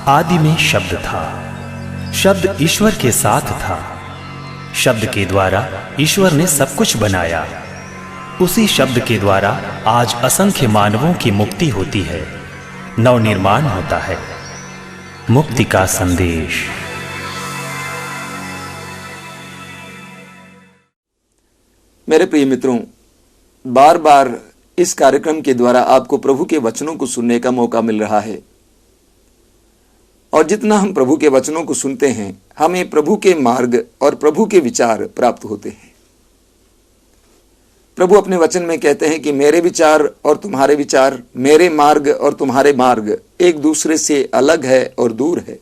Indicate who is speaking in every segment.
Speaker 1: आदि में शब्द था, शब्द ईश्वर के साथ था। शब्द के द्वारा ईश्वर ने सब कुछ बनाया। उसी शब्द के द्वारा आज असंख्य मानवों की मुक्ति होती है, नवनिर्माण होता है। मुक्ति का संदेश।
Speaker 2: मेरे प्रिय मित्रों, बार बार इस कार्यक्रम के द्वारा आपको प्रभु के वचनों को सुनने का मौका मिल रहा है, और जितना हम प्रभु के वचनों को सुनते हैं, हमें प्रभु के मार्ग और प्रभु के विचार प्राप्त होते हैं। प्रभु अपने वचन में कहते हैं कि मेरे विचार और तुम्हारे विचार, मेरे मार्ग और तुम्हारे मार्ग एक दूसरे से अलग है और दूर है।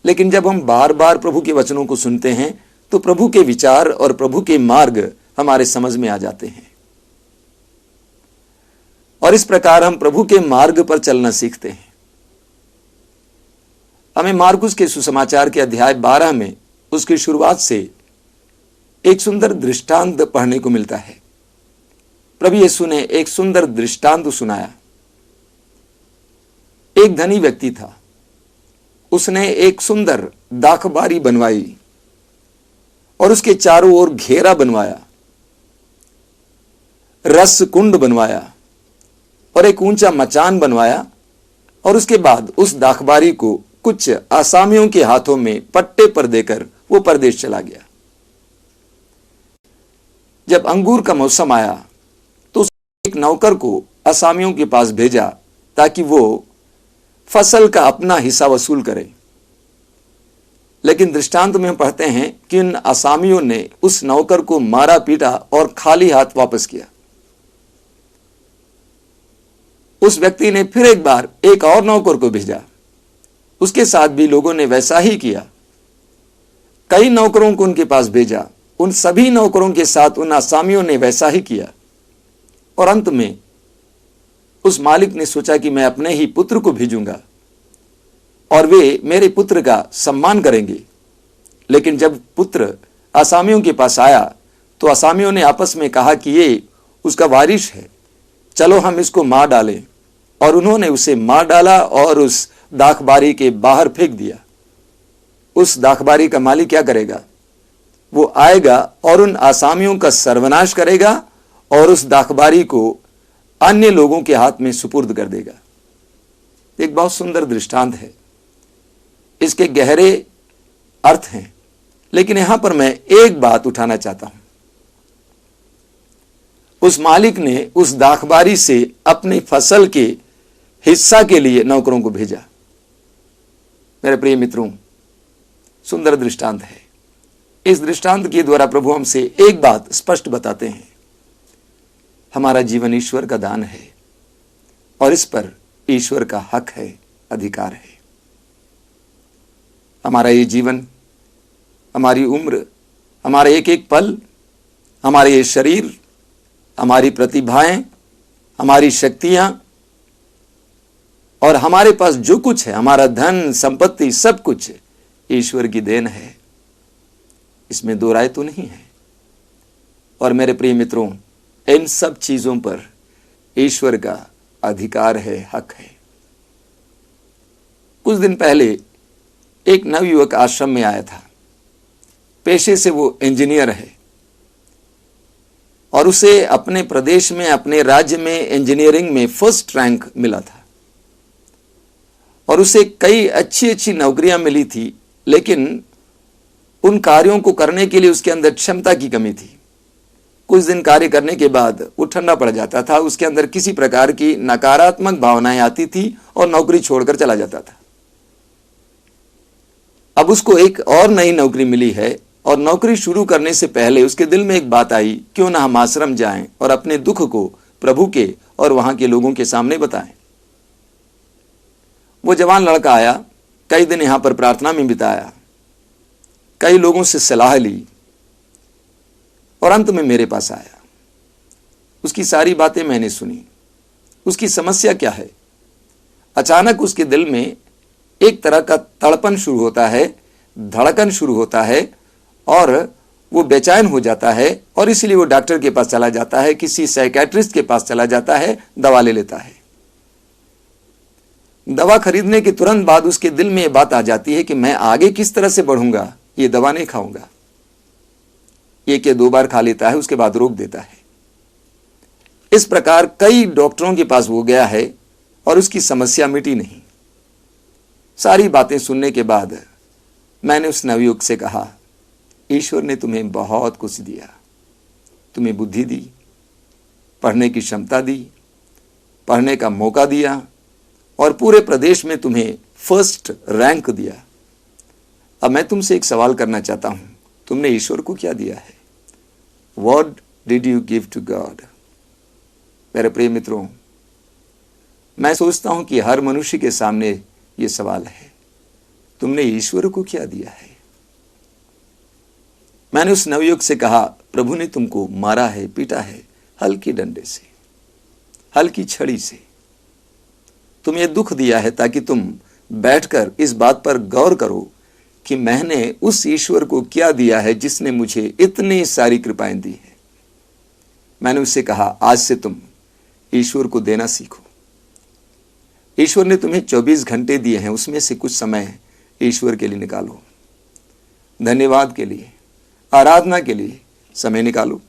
Speaker 2: लेकिन जब हम बार बार प्रभु के वचनों को सुनते हैं तो प्रभु के विचार और प्रभु के मार्ग हमारे समझ में आ जाते हैं, और इस प्रकार हम प्रभु के मार्ग पर चलना सीखते हैं। हमें मार्कुस के सुसमाचार के अध्याय 12 में उसकी शुरुआत से एक सुंदर दृष्टांत पढ़ने को मिलता है। प्रभु यीशु ने एक सुंदर दृष्टांत सुनाया। एक धनी व्यक्ति था, उसने एक सुंदर दाखबारी बनवाई और उसके चारों ओर घेरा बनवाया, रस कुंड बनवाया और एक ऊंचा मचान बनवाया, और उसके बाद उस दाखबारी को कुछ आसामियों के हाथों में पट्टे पर देकर वो परदेश चला गया। जब अंगूर का मौसम आया तो उसने एक नौकर को आसामियों के पास भेजा ताकि वो फसल का अपना हिस्सा वसूल करे। लेकिन दृष्टांत में हम पढ़ते हैं कि उन आसामियों ने उस नौकर को मारा पीटा और खाली हाथ वापस किया। उस व्यक्ति ने फिर एक बार एक और नौकर को भेजा, उसके साथ भी लोगों ने वैसा ही किया। कई नौकरों को उनके पास भेजा, उन सभी नौकरों के साथ उन आसामियों ने वैसा ही किया, और अंत में उस मालिक ने सोचा कि मैं अपने ही पुत्र को भेजूंगा और वे मेरे पुत्र का सम्मान करेंगे। लेकिन जब पुत्र आसामियों के पास आया तो आसामियों ने आपस में कहा कि ये उसका वारिस है, चलो हम इसको मार डालें, और उन्होंने उसे मार डाला और उस दाखबारी के बाहर फेंक दिया। उस दाखबारी का मालिक क्या करेगा? वो आएगा और उन आसामियों का सर्वनाश करेगा और उस दाखबारी को अन्य लोगों के हाथ में सुपुर्द कर देगा। एक बहुत सुंदर दृष्टांत है, इसके गहरे अर्थ हैं, लेकिन यहां पर मैं एक बात उठाना चाहता हूं। उस मालिक ने उस दाखबारी से अपनी फसल के हिस्सा के लिए नौकरों को भेजा। मेरे प्रिय मित्रों, सुंदर दृष्टांत है। इस दृष्टांत के द्वारा प्रभु हमसे एक बात स्पष्ट बताते हैं, हमारा जीवन ईश्वर का दान है और इस पर ईश्वर का हक है, अधिकार है। हमारा ये जीवन, हमारी उम्र, हमारा एक एक पल, हमारे ये शरीर, हमारी प्रतिभाएं, हमारी शक्तियां और हमारे पास जो कुछ है, हमारा धन संपत्ति, सब कुछ ईश्वर की देन है, इसमें दो राय तो नहीं है। और मेरे प्रिय मित्रों, इन सब चीजों पर ईश्वर का अधिकार है, हक है। कुछ दिन पहले एक नवयुवक आश्रम में आया था। पेशे से वो इंजीनियर है और उसे अपने प्रदेश में, अपने राज्य में इंजीनियरिंग में फर्स्ट रैंक मिला था, और उसे कई अच्छी अच्छी नौकरियां मिली थी, लेकिन उन कार्यों को करने के लिए उसके अंदर क्षमता की कमी थी। कुछ दिन कार्य करने के बाद वो ठंडा पड़ जाता था, उसके अंदर किसी प्रकार की नकारात्मक भावनाएं आती थी और नौकरी छोड़कर चला जाता था। अब उसको एक और नई नौकरी मिली है, और नौकरी शुरू करने से पहले उसके दिल में एक बात आई, क्यों ना हम आश्रम जाएं और अपने दुख को प्रभु के और वहां के लोगों के सामने बताएं। वो जवान लड़का आया, कई दिन यहां पर प्रार्थना में बिताया, कई लोगों से सलाह ली और अंत में मेरे पास आया। उसकी सारी बातें मैंने सुनी। उसकी समस्या क्या है? अचानक उसके दिल में एक तरह का तड़पन शुरू होता है, धड़कन शुरू होता है, और वो बेचैन हो जाता है, और इसलिए वो डॉक्टर के पास चला जाता है, किसी साइकियाट्रिस्ट के पास चला जाता है, दवा ले लेता है। दवा खरीदने के तुरंत बाद उसके दिल में यह बात आ जाती है कि मैं आगे किस तरह से बढ़ूंगा, ये दवा नहीं खाऊंगा। एक या 2 बार खा लेता है, उसके बाद रोक देता है। इस प्रकार कई डॉक्टरों के पास वो गया है और उसकी समस्या मिटी नहीं। सारी बातें सुनने के बाद मैंने उस नवयुवक से कहा, ईश्वर ने तुम्हें बहुत कुछ दिया, तुम्हें बुद्धि दी, पढ़ने की क्षमता दी, पढ़ने का मौका दिया और पूरे प्रदेश में तुम्हें फर्स्ट रैंक दिया। अब मैं तुमसे एक सवाल करना चाहता हूं, तुमने ईश्वर को क्या दिया है? What did you give to God? मेरे प्रिय मित्रों, मैं सोचता हूं कि हर मनुष्य के सामने यह सवाल है, तुमने ईश्वर को क्या दिया है? मैंने उस नवयुवक से कहा, प्रभु ने तुमको मारा है, पीटा है, हल्की डंडे से, हल्की छड़ी से। तुम्हें दुख दिया है ताकि तुम बैठकर इस बात पर गौर करो कि मैंने उस ईश्वर को क्या दिया है जिसने मुझे इतनी सारी कृपाएं दी है। मैंने उससे कहा, आज से तुम ईश्वर को देना सीखो। ईश्वर ने तुम्हें 24 घंटे दिए हैं, उसमें से कुछ समय ईश्वर के लिए निकालो, धन्यवाद के लिए, आराधना के लिए समय निकालो।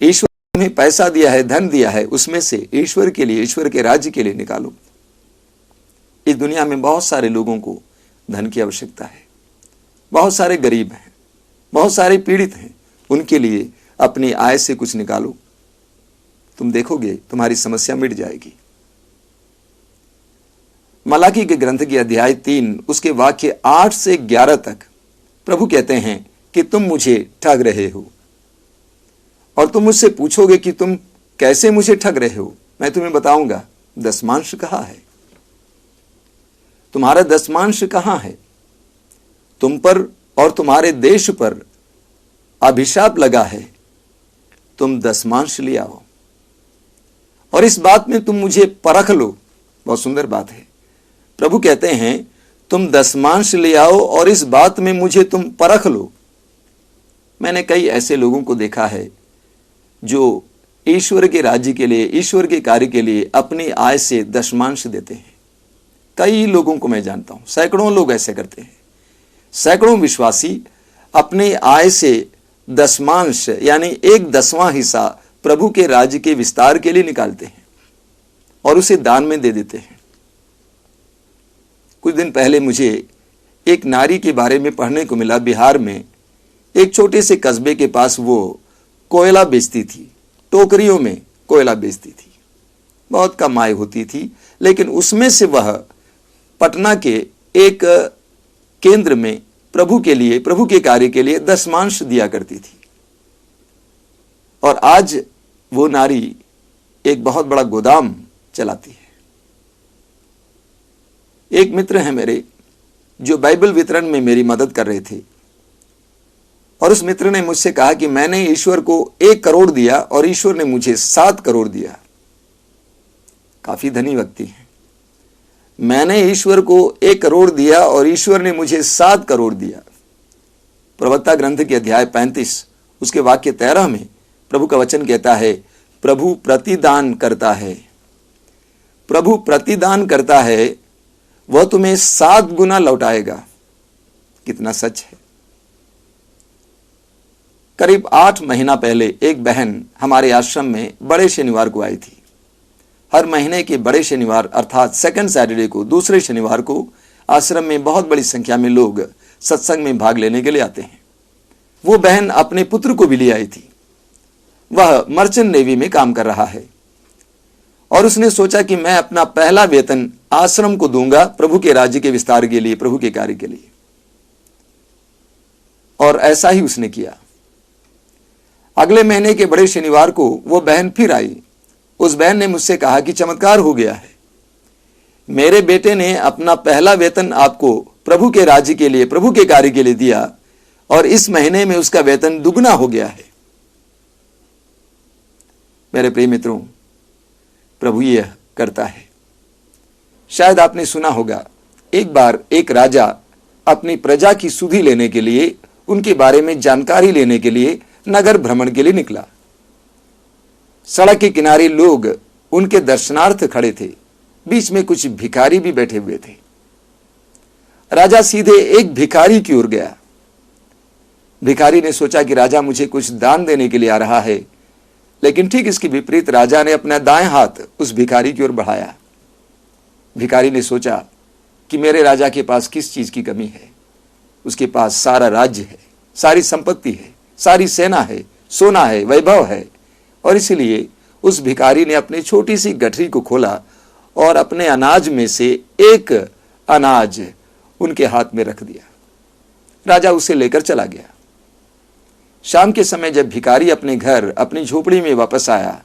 Speaker 2: ईश्वर ने तुम्हें पैसा दिया है, धन दिया है, उसमें से ईश्वर के लिए, ईश्वर के राज्य के लिए निकालो। इस दुनिया में बहुत सारे लोगों को धन की आवश्यकता है, बहुत सारे गरीब हैं, बहुत सारे पीड़ित हैं, उनके लिए अपनी आय से कुछ निकालो। तुम देखोगे तुम्हारी समस्या मिट जाएगी। मलाकी के ग्रंथ की अध्याय 3 उसके वाक्य 8 से 11 तक प्रभु कहते हैं कि तुम मुझे ठग रहे हो और तुम मुझसे पूछोगे कि तुम कैसे मुझे ठग रहे हो। मैं तुम्हें बताऊंगा, दशमांश कहां है? तुम्हारा दशमांश कहां है? तुम पर और तुम्हारे देश पर अभिशाप लगा है, तुम दशमांश ले आओ और इस बात में तुम मुझे परख लो। बहुत सुंदर बात है। प्रभु कहते हैं तुम दशमांश ले आओ और इस बात में मुझे तुम परख लो। मैंने कई ऐसे लोगों को देखा है जो ईश्वर के राज्य के लिए, ईश्वर के कार्य के लिए अपनी आय से दशमांश देते हैं। कई लोगों को मैं जानता हूं, सैकड़ों लोग ऐसे करते हैं। सैकड़ों विश्वासी अपने आय से दशमांश यानी 1/10वां हिस्सा प्रभु के राज्य के विस्तार के लिए निकालते हैं और उसे दान में दे देते हैं। कुछ दिन पहले मुझे एक नारी के बारे में पढ़ने को मिला। बिहार में एक छोटे से कस्बे के पास वो कोयला बेचती थी, टोकरियों में कोयला बेचती थी। बहुत कम आय होती थी, लेकिन उसमें से वह पटना के एक केंद्र में प्रभु के लिए, प्रभु के कार्य के लिए दशमांश दिया करती थी। और आज वो नारी एक बहुत बड़ा गोदाम चलाती है। एक मित्र हैं मेरे जो बाइबल वितरण में मेरी मदद कर रहे थे और उस मित्र ने मुझसे कहा कि मैंने ईश्वर को 1 करोड़ दिया और ईश्वर ने मुझे 7 करोड़ दिया। काफी धनी व्यक्ति हैं। मैंने ईश्वर को 1 करोड़ दिया और ईश्वर ने मुझे 7 करोड़ दिया। प्रवक्ता ग्रंथ के अध्याय 35 उसके वाक्य 13 में प्रभु का वचन कहता है, प्रभु प्रतिदान करता है, प्रभु प्रतिदान करता है, वह तुम्हें 7 गुना लौटाएगा। कितना सच है। करीब 8 महीना पहले एक बहन हमारे आश्रम में बड़े शनिवार को आई थी। हर महीने के बड़े शनिवार अर्थात सेकंड सैटरडे को, दूसरे शनिवार को आश्रम में बहुत बड़ी संख्या में लोग सत्संग में भाग लेने के लिए आते हैं। वो बहन अपने पुत्र को भी ले आई थी। वह मर्चेंट नेवी में काम कर रहा है और उसने सोचा कि मैं अपना पहला वेतन आश्रम को दूंगा प्रभु के राज्य के विस्तार के लिए, प्रभु के कार्य के लिए। और ऐसा ही उसने किया। अगले महीने के बड़े शनिवार को वो बहन फिर आई। उस बहन ने मुझसे कहा कि चमत्कार हो गया है, मेरे बेटे ने अपना पहला वेतन आपको प्रभु के राज्य के लिए, प्रभु के कार्य के लिए दिया और इस महीने में उसका वेतन दुगना हो गया है। मेरे प्रिय मित्रों, प्रभु यह करता है। शायद आपने सुना होगा, एक बार एक राजा अपनी प्रजा की सुधि लेने के लिए, उनके बारे में जानकारी लेने के लिए नगर भ्रमण के लिए निकला। सड़क के किनारे लोग उनके दर्शनार्थ खड़े थे। बीच में कुछ भिखारी भी बैठे हुए थे। राजा सीधे एक भिखारी की ओर गया। भिखारी ने सोचा कि राजा मुझे कुछ दान देने के लिए आ रहा है, लेकिन ठीक इसके विपरीत राजा ने अपना दाएं हाथ उस भिखारी की ओर बढ़ाया। भिखारी ने सोचा कि मेरे राजा के पास किस चीज की कमी है। उसके पास सारा राज्य है, सारी संपत्ति है, सारी सेना है, सोना है, वैभव है, और इसलिए उस भिखारी ने अपनी छोटी सी गठरी को खोला और अपने अनाज में से एक अनाज उनके हाथ में रख दिया। राजा उसे लेकर चला गया। शाम के समय जब भिखारी अपने घर, अपनी झोपड़ी में वापस आया,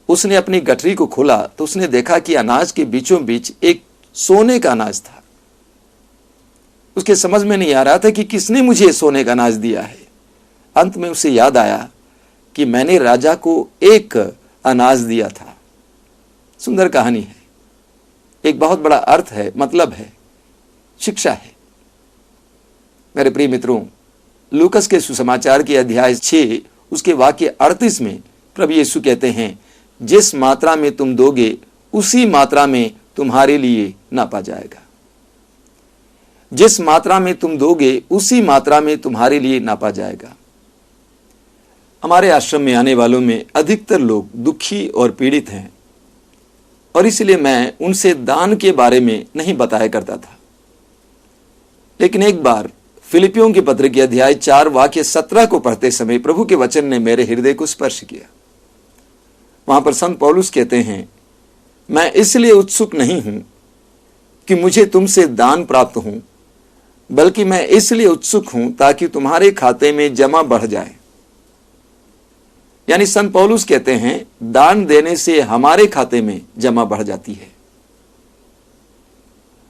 Speaker 2: उसने अपनी गठरी को खोला तो उसने देखा कि अनाज के बीचों बीच एक सोने का अनाज था। उसके समझ में नहीं आ रहा था कि किसने मुझे सोने का अनाज दिया है। अंत में उसे याद आया कि मैंने राजा को एक अनाज दिया था। सुंदर कहानी है, एक बहुत बड़ा अर्थ है, मतलब है, शिक्षा है। मेरे प्रिय मित्रों, लूकस के सुसमाचार के अध्याय 6 उसके वाक्य 38 में प्रभु यीशु कहते हैं, जिस मात्रा में तुम दोगे उसी मात्रा में तुम्हारे लिए नापा जाएगा। जिस मात्रा में तुम दोगे उसी मात्रा में तुम्हारे लिए नापा जाएगा। हमारे आश्रम में आने वालों में अधिकतर लोग दुखी और पीड़ित हैं, और इसलिए मैं उनसे दान के बारे में नहीं बताया करता था। लेकिन एक बार फिलिपियों के पत्र के अध्याय 4 वाक्य 17 को पढ़ते समय प्रभु के वचन ने मेरे हृदय को स्पर्श किया। वहां पर संत पौलुस कहते हैं, मैं इसलिए उत्सुक नहीं हूं कि मुझे तुमसे दान प्राप्त हो, बल्कि मैं इसलिए उत्सुक हूं ताकि तुम्हारे खाते में जमा बढ़ जाए। यानी संत पौलुस कहते हैं, दान देने से हमारे खाते में जमा बढ़ जाती है।